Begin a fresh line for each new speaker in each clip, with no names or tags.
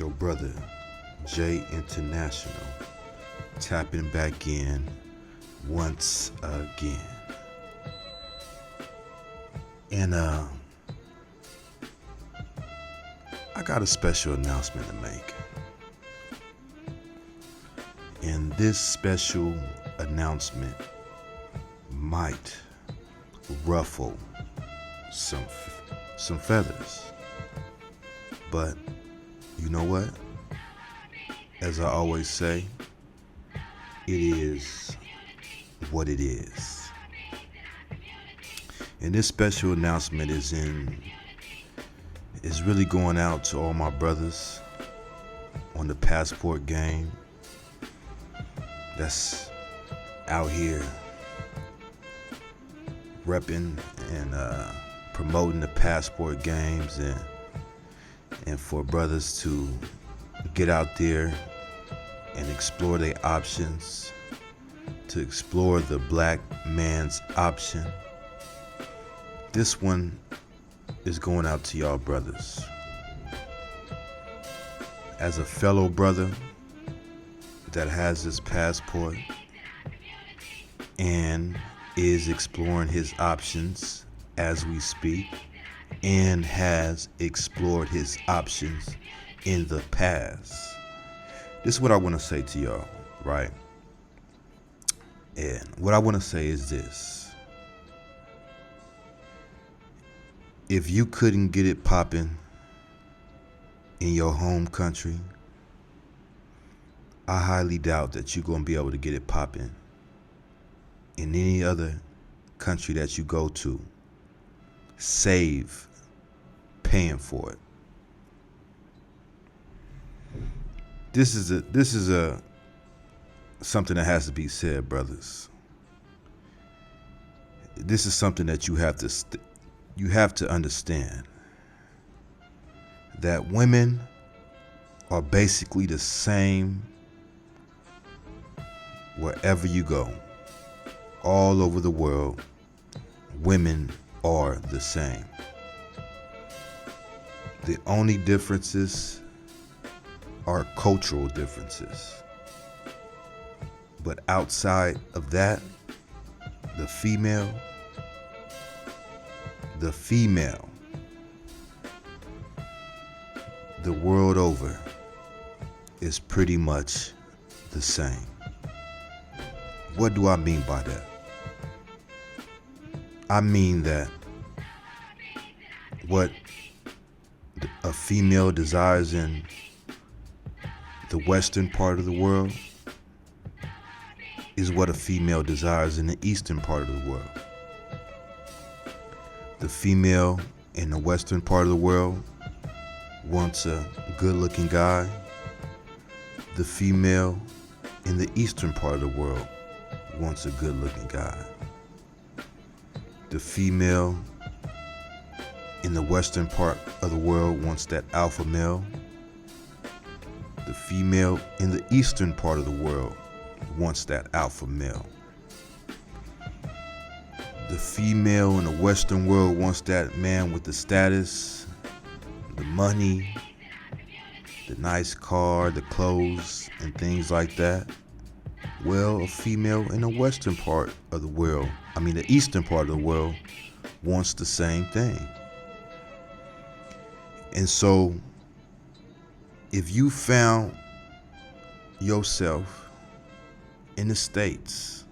your brother, J International, tapping back in once again. And I got a special announcement to make. And this special announcement might ruffle some feathers. But you know what? As I always say, it is what it is. And this special announcement is really going out to all my brothers on the passport game that's out here repping and promoting the passport games, and for brothers to get out there and explore their options, to explore the black man's option. This one is going out to y'all brothers. As a fellow brother that has this passport and is exploring his options as we speak, and has explored his options in the past. This is what I want to say to y'all, right? And what I want to say is this. If you couldn't get it popping in your home country, I highly doubt that you're going to be able to get it popping in any other country that you go to, save paying for it. This is something that has to be said, brothers. This is something that you have to understand, that women are basically the same wherever you go. All over the world, women are the same. The only differences are cultural differences. But outside of that, the female, the world over, is pretty much the same. What do I mean by that? I mean that what a female desires in the western part of the world is what a female desires in the eastern part of the world. The female in the western part of the world wants a good-looking guy. The female in the eastern part of the world wants a good-looking guy. The female in the western part of the world wants that alpha male. The female in the eastern part of the world wants that alpha male. The female in the western world wants that man with the status, the money, the nice car, the clothes, and things like that. Well, a female in the western part of the world, the eastern part of the world, wants the same thing. And so, if you found yourself in the States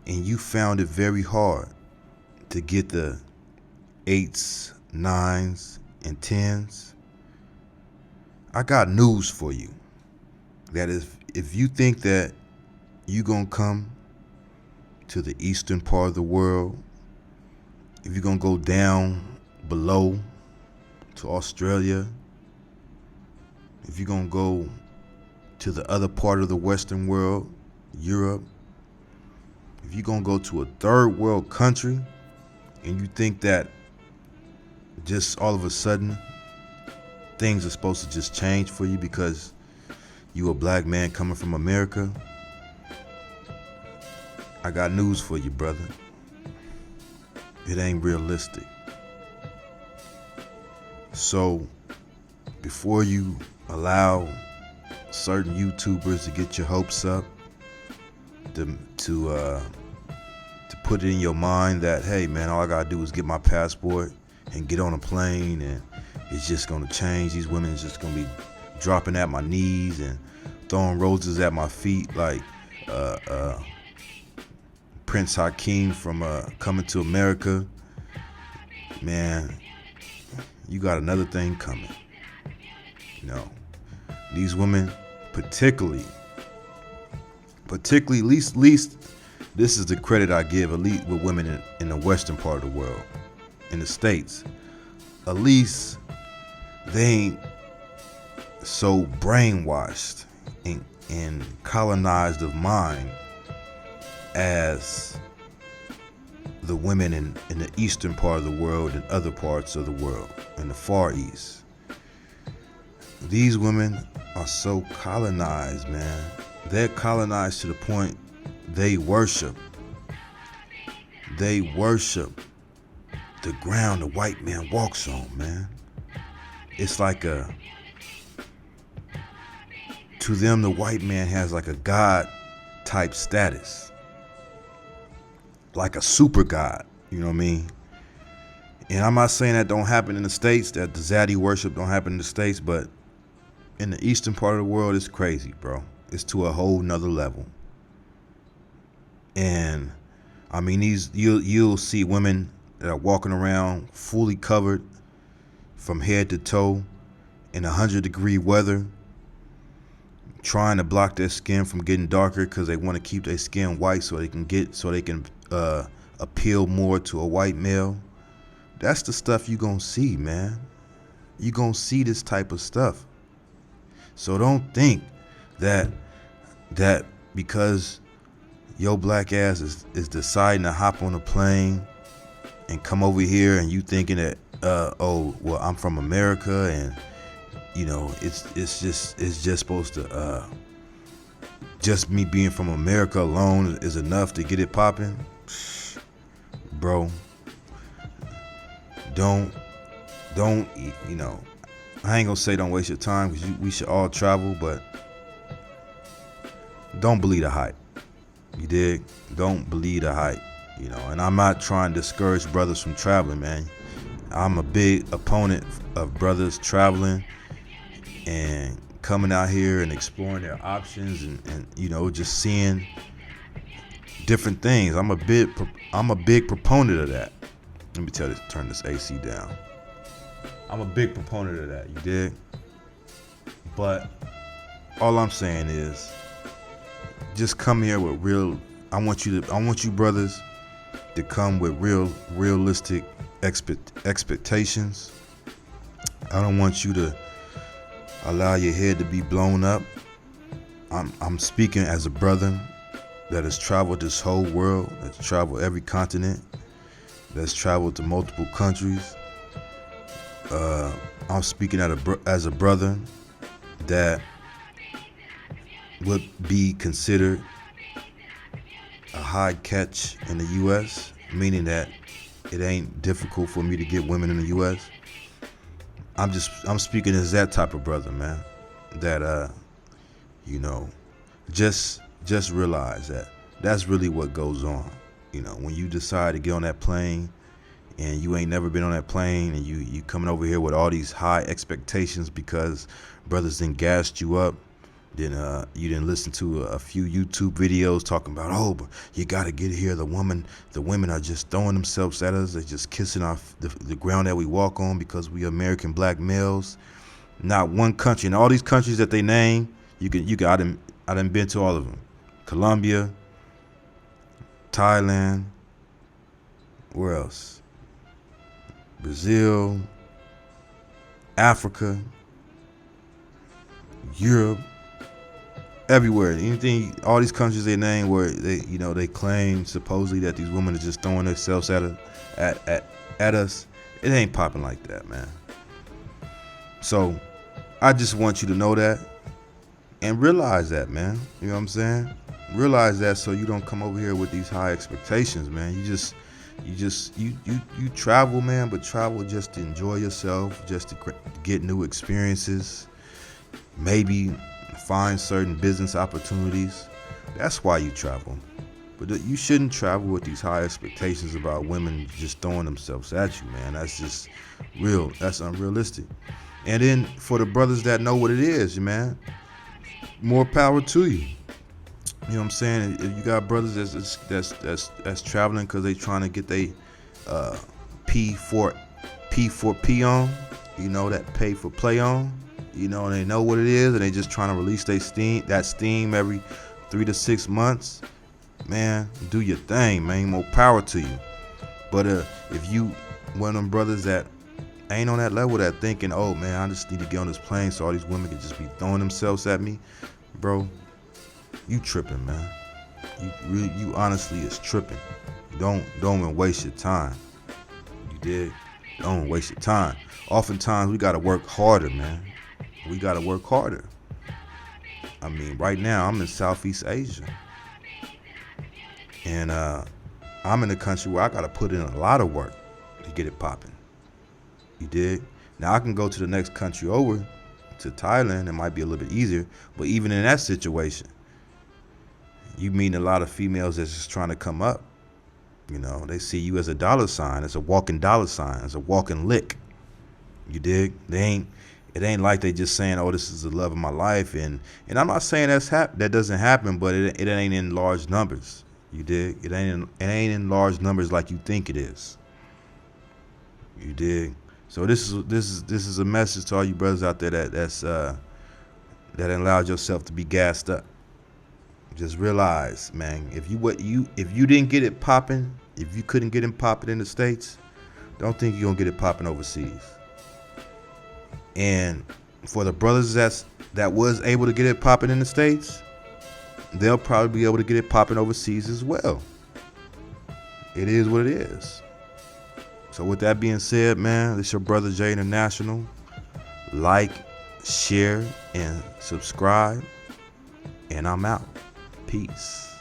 and you found it very hard to get the 8s, 9s, and 10s, I got news for you. That if you think that you're going to come to the eastern part of the world, if you're going to go down below to Australia, if you're going to go to the other part of the Western world, Europe, if you're going to go to a third world country and you think that just all of a sudden things are supposed to just change for you because you a black man coming from America, I got news for you, brother. It ain't realistic. So before you allow certain YouTubers to get your hopes up, to put it in your mind that, hey man, all I gotta do is get my passport and get on a plane and it's just gonna change. These women is just gonna be dropping at my knees and throwing roses at my feet like Prince Hakeem from Coming to America. Man, you got another thing coming. These women, particularly, at least this is the credit I give, at least with women in the western part of the world, in the States. At least they ain't so brainwashed and colonized of mind as the women in the eastern part of the world and other parts of the world, in the Far East. These women are so colonized, man. They're colonized to the point they worship the ground the white man walks on, man. It's like to them, the white man has like a God type status, like a super God, you know what I mean? And I'm not saying that don't happen in the States, that the Zaddy worship don't happen in the States, but in the eastern part of the world, it's crazy, bro. It's to a whole nother level. And I mean, you'll see women that are walking around fully covered from head to toe in 100-degree weather, trying to block their skin from getting darker because they want to keep their skin white so they can appeal more to a white male. That's the stuff you gonna see, man. You gonna see this type of stuff. So don't think that because your black ass is deciding to hop on a plane and come over here and you thinking that oh well, I'm from America and it's just supposed to just me being from America alone is enough to get it popping. Bro, don't I ain't gonna say don't waste your time, because we should all travel, but don't believe the hype. You dig? Don't believe the hype. And I'm not trying to discourage brothers from traveling, man. I'm a big opponent of brothers traveling and coming out here and exploring their options and just seeing different things. I'm a big proponent of that. Let me turn this AC down. I'm a big proponent of that, you dig? But all I'm saying is, just come here with real. I want you brothers to come with realistic expectations. I don't want you to allow your head to be blown up. I'm speaking as a brother that has traveled this whole world, that's traveled every continent, that's traveled to multiple countries. I'm speaking as a brother that would be considered a high catch in the U.S., meaning that it ain't difficult for me to get women in the U.S. I'm speaking as that type of brother, man. That just realize that that's really what goes on. When you decide to get on that plane and you ain't never been on that plane and you coming over here with all these high expectations because brothers done gassed you up. Then you didn't listen to a few YouTube videos talking about, oh, but you got to get here. The women are just throwing themselves at us. They're just kissing off the ground that we walk on because we American black males. Not one country, in all these countries that they name, I done been to all of them. Colombia, Thailand, where else? Brazil, Africa, Europe. Everywhere, anything, all these countries they name where they claim supposedly that these women are just throwing themselves at us, it ain't popping like that, man. So I just want you to know that and realize that, man. You know what I'm saying? Realize that so you don't come over here with these high expectations, man. You You travel, man, but travel just to enjoy yourself, just to get new experiences, maybe find certain business opportunities. That's why you travel. But you shouldn't travel with these high expectations about women just throwing themselves at you, man. That's just real. That's unrealistic. And then for the brothers that know what it is, man, more power to you. You know what I'm saying? If you got brothers that's traveling because they trying to get they P4P on, you know, that pay for play on, you know, and they know what it is, and they just trying to release that steam every 3 to 6 months. Man, do your thing, man. More power to you. But if you one of them brothers that ain't on that level, that thinking, oh man, I just need to get on this plane so all these women can just be throwing themselves at me, bro, you tripping, man. You honestly is tripping. Don't even waste your time. You dig? Don't waste your time. Oftentimes we gotta work harder, man. We gotta work harder. I mean, right now I'm in Southeast Asia, and I'm in a country where I gotta put in a lot of work to get it popping. You dig? Now I can go to the next country over, to Thailand. It might be a little bit easier, but even in that situation, you meet a lot of females that's just trying to come up. You know, they see you as a dollar sign, as a walking dollar sign, as a walking lick. You dig? It ain't like they just saying, oh, this is the love of my life. And I'm not saying that doesn't happen, but it ain't in large numbers. You dig? It ain't in large numbers like you think it is. You dig? So this is a message to all you brothers out there that allowed yourself to be gassed up. Just realize, man, if you didn't get it popping, if you couldn't get it popping in the States, don't think you're gonna get it popping overseas. And for the brothers that was able to get it popping in the States, they'll probably be able to get it popping overseas as well. It is what it is. So with that being said, man, this your brother Jay International. Like, share, and subscribe. And I'm out. Peace.